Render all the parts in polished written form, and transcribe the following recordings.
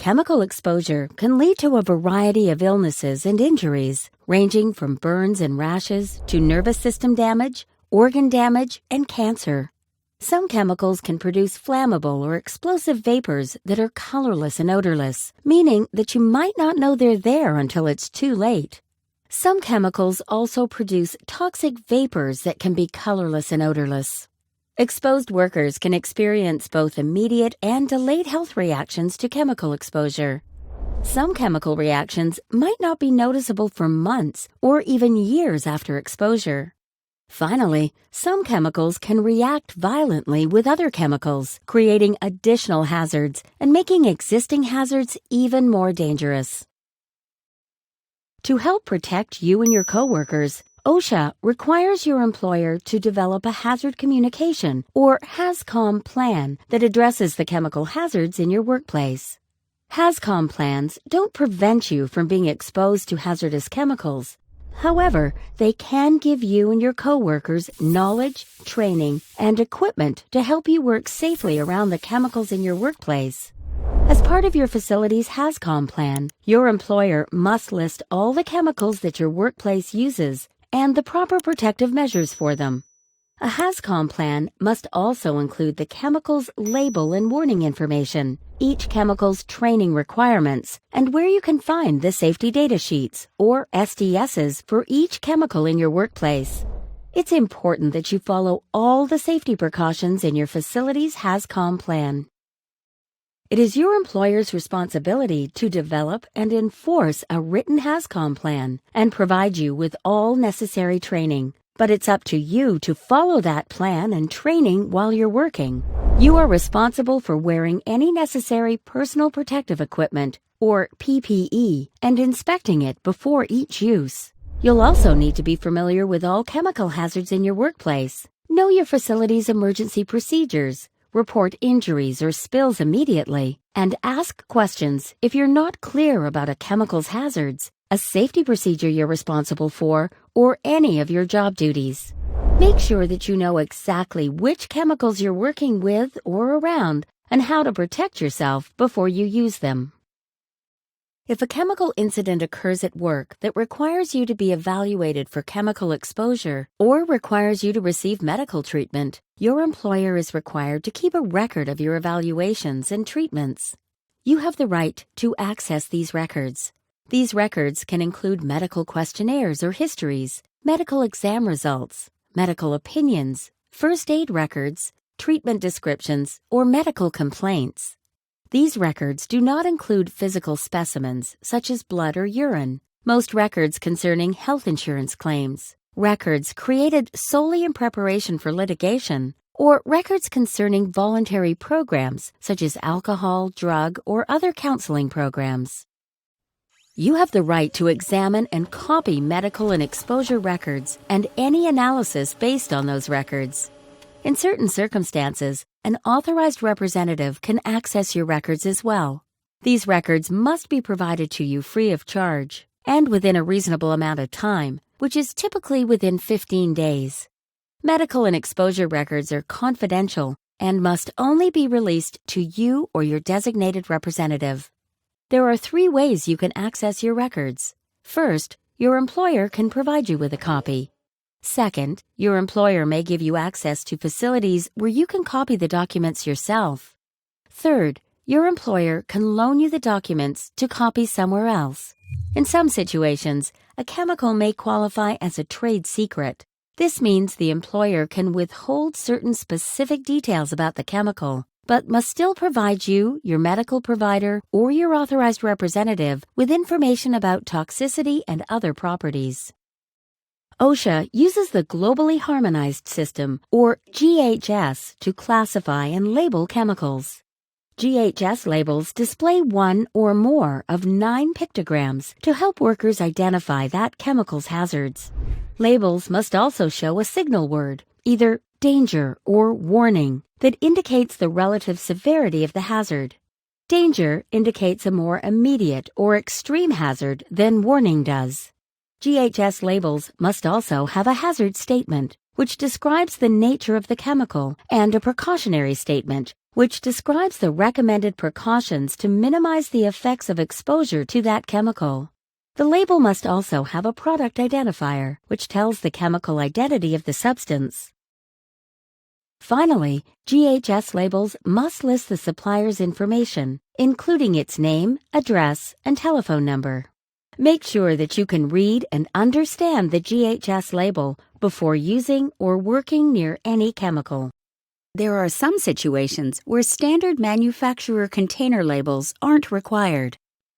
Chemical exposure can lead to a variety of illnesses and injuries, ranging from burns and rashes to nervous system damage, organ damage, and cancer. Some chemicals can produce flammable or explosive vapors that are colorless and odorless, meaning that you might not know they're there until it's too late. Some chemicals also produce toxic vapors that can be colorless and odorless. Exposed workers can experience both immediate and delayed health reactions to chemical exposure. Some chemical reactions might not be noticeable for months or even years after exposure. Finally, some chemicals can react violently with other chemicals, creating additional hazards and making existing hazards even more dangerous. To help protect you and your coworkers, OSHA requires your employer to develop a hazard communication or HAZCOM plan that addresses the chemical hazards in your workplace. HAZCOM plans don't prevent you from being exposed to hazardous chemicals. However, they can give you and your coworkers knowledge, training, and equipment to help you work safely around the chemicals in your workplace. As part of your facility's HAZCOM plan, your employer must list all the chemicals that your workplace uses and the proper protective measures for them. A HAZCOM plan must also include the chemical's label and warning information, each chemical's training requirements, and where you can find the safety data sheets, or SDSs, for each chemical in your workplace. It's important that you follow all the safety precautions in your facility's HAZCOM plan. It is your employer's responsibility to develop and enforce a written HAZCOM plan and provide you with all necessary training. But it's up to you to follow that plan and training while you're working. You are responsible for wearing any necessary personal protective equipment, or PPE, and inspecting it before each use. You'll also need to be familiar with all chemical hazards in your workplace. Know your facility's emergency procedures. Report injuries or spills immediately, and ask questions if you're not clear about a chemical's hazards, a safety procedure you're responsible for, or any of your job duties. Make sure that you know exactly which chemicals you're working with or around and how to protect yourself before you use them. If a chemical incident occurs at work that requires you to be evaluated for chemical exposure or requires you to receive medical treatment, your employer is required to keep a record of your evaluations and treatments. You have the right to access these records. These records can include medical questionnaires or histories, medical exam results, medical opinions, first aid records, treatment descriptions, or medical complaints. These records do not include physical specimens such as blood or urine, most records concerning health insurance claims, records created solely in preparation for litigation, or records concerning voluntary programs such as alcohol, drug, or other counseling programs. You have the right to examine and copy medical and exposure records and any analysis based on those records. In certain circumstances, an authorized representative can access your records as well. These records must be provided to you free of charge and within a reasonable amount of time, which is typically within 15 days. Medical and exposure records are confidential and must only be released to you or your designated representative. There are 3 ways you can access your records. First, your employer can provide you with a copy. Second, your employer may give you access to facilities where you can copy the documents yourself. Third, your employer can loan you the documents to copy somewhere else. In some situations, a chemical may qualify as a trade secret. This means the employer can withhold certain specific details about the chemical, but must still provide you, your medical provider, or your authorized representative with information about toxicity and other properties. OSHA uses the Globally Harmonized System, or GHS, to classify and label chemicals. GHS labels display one or more of 9 pictograms to help workers identify that chemical's hazards. Labels must also show a signal word, either danger or warning, that indicates the relative severity of the hazard. Danger indicates a more immediate or extreme hazard than warning does. GHS labels must also have a hazard statement, which describes the nature of the chemical, and a precautionary statement, which describes the recommended precautions to minimize the effects of exposure to that chemical. The label must also have a product identifier, which tells the chemical identity of the substance. Finally, GHS labels must list the supplier's information, including its name, address, and telephone number. Make sure that you can read and understand the GHS label before using or working near any chemical. There are some situations where standard manufacturer container labels aren't required.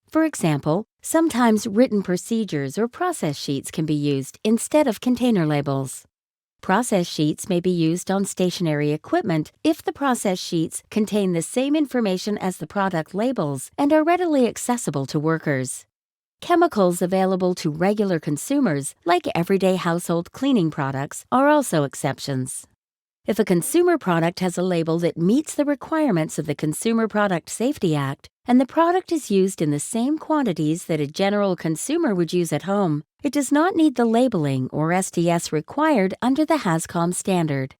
For example, sometimes written procedures or process sheets can be used instead of container labels. Process sheets may be used on stationary equipment if the process sheets contain the same information as the product labels and are readily accessible to workers. Chemicals available to regular consumers, like everyday household cleaning products, are also exceptions. If a consumer product has a label that meets the requirements of the Consumer Product Safety Act, and the product is used in the same quantities that a general consumer would use at home, it does not need the labeling or SDS required under the HAZCOM standard.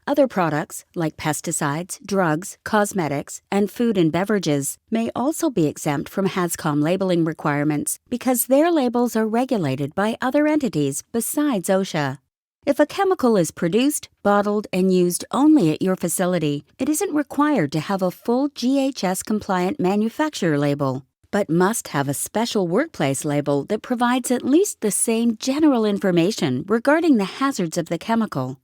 Other products, like pesticides, drugs, cosmetics, and food and beverages, may also be exempt from HAZCOM labeling requirements because their labels are regulated by other entities besides OSHA. If a chemical is produced, bottled, and used only at your facility, it isn't required to have a full GHS-compliant manufacturer label, but must have a special workplace label that provides at least the same general information regarding the hazards of the chemical.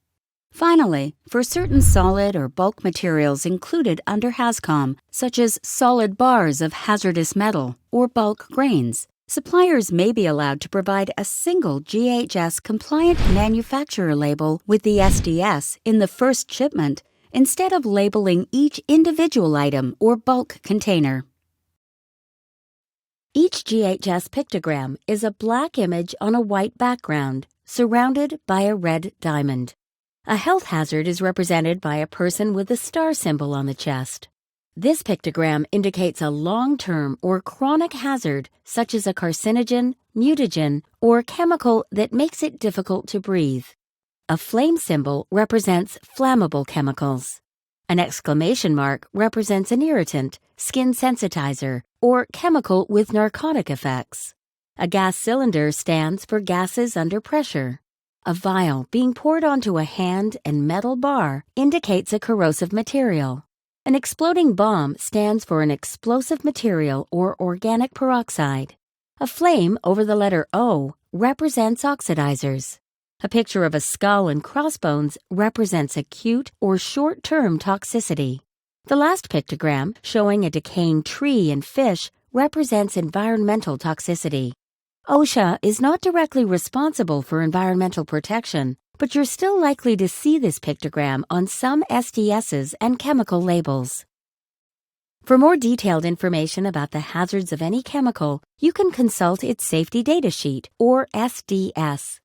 Finally, for certain solid or bulk materials included under HAZCOM, such as solid bars of hazardous metal or bulk grains, suppliers may be allowed to provide a single GHS-compliant manufacturer label with the SDS in the first shipment instead of labeling each individual item or bulk container. Each GHS pictogram is a black image on a white background, surrounded by a red diamond. A health hazard is represented by a person with a star symbol on the chest. This pictogram indicates a long-term or chronic hazard, such as a carcinogen, mutagen, or chemical that makes it difficult to breathe. A flame symbol represents flammable chemicals. An exclamation mark represents an irritant, skin sensitizer, or chemical with narcotic effects. A gas cylinder stands for gases under pressure. A vial being poured onto a hand and metal bar indicates a corrosive material. An exploding bomb stands for an explosive material or organic peroxide. A flame over the letter O represents oxidizers. A picture of a skull and crossbones represents acute or short-term toxicity. The last pictogram, showing a decaying tree and fish, represents environmental toxicity. OSHA is not directly responsible for environmental protection, but you're still likely to see this pictogram on some SDSs and chemical labels. For more detailed information about the hazards of any chemical, you can consult its Safety Data Sheet, or SDS.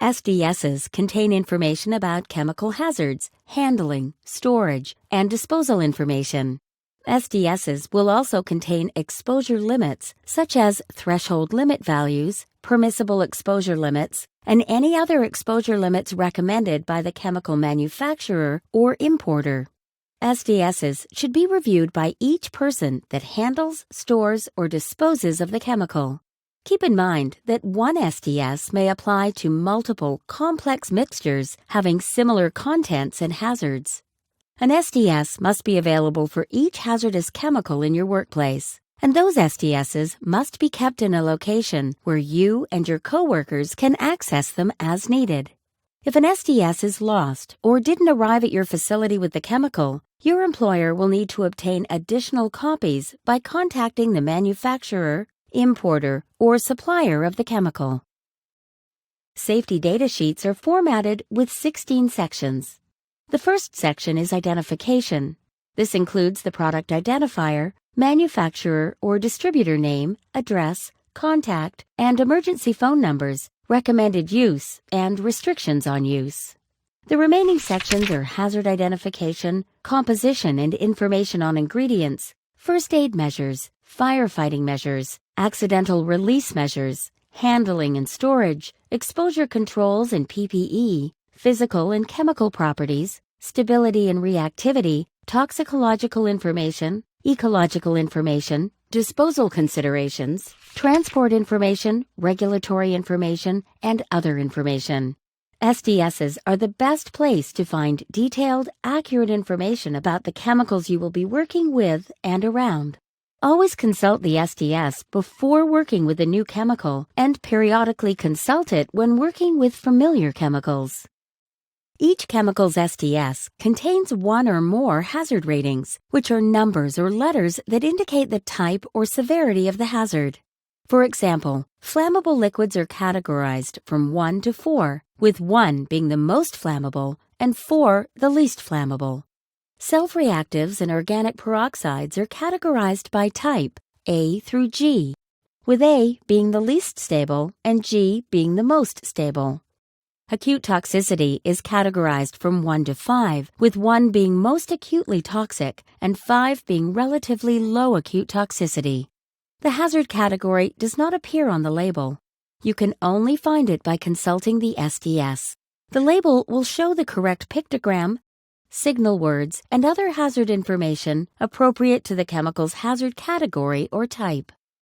SDSs contain information about chemical hazards, handling, storage, and disposal information. SDSs will also contain exposure limits, such as threshold limit values, permissible exposure limits, and any other exposure limits recommended by the chemical manufacturer or importer. SDSs should be reviewed by each person that handles, stores, or disposes of the chemical. Keep in mind that one SDS may apply to multiple complex mixtures having similar contents and hazards. An SDS must be available for each hazardous chemical in your workplace, and those SDSs must be kept in a location where you and your coworkers can access them as needed. If an SDS is lost or didn't arrive at your facility with the chemical, your employer will need to obtain additional copies by contacting the manufacturer, importer, or supplier of the chemical. Safety data sheets are formatted with 16 sections. The first section is identification. This includes the product identifier, manufacturer or distributor name, address, contact, and emergency phone numbers, recommended use, and restrictions on use. The remaining sections are hazard identification, composition and information on ingredients, first aid measures, firefighting measures, accidental release measures, handling and storage, exposure controls and PPE, physical and chemical properties, stability and reactivity, toxicological information, ecological information, disposal considerations, transport information, regulatory information, and other information. SDSs are the best place to find detailed, accurate information about the chemicals you will be working with and around. Always consult the SDS before working with a new chemical and periodically consult it when working with familiar chemicals. Each chemical's SDS contains one or more hazard ratings, which are numbers or letters that indicate the type or severity of the hazard. For example, flammable liquids are categorized from 1 to 4, with 1 being the most flammable and 4 the least flammable. Self-reactives and organic peroxides are categorized by type, A through G, with A being the least stable and G being the most stable. Acute toxicity is categorized from 1 to 5, with 1 being most acutely toxic and 5 being relatively low acute toxicity. The hazard category does not appear on the label. You can only find it by consulting the SDS. The label will show the correct pictogram, signal words, and other hazard information appropriate to the chemical's hazard category or type.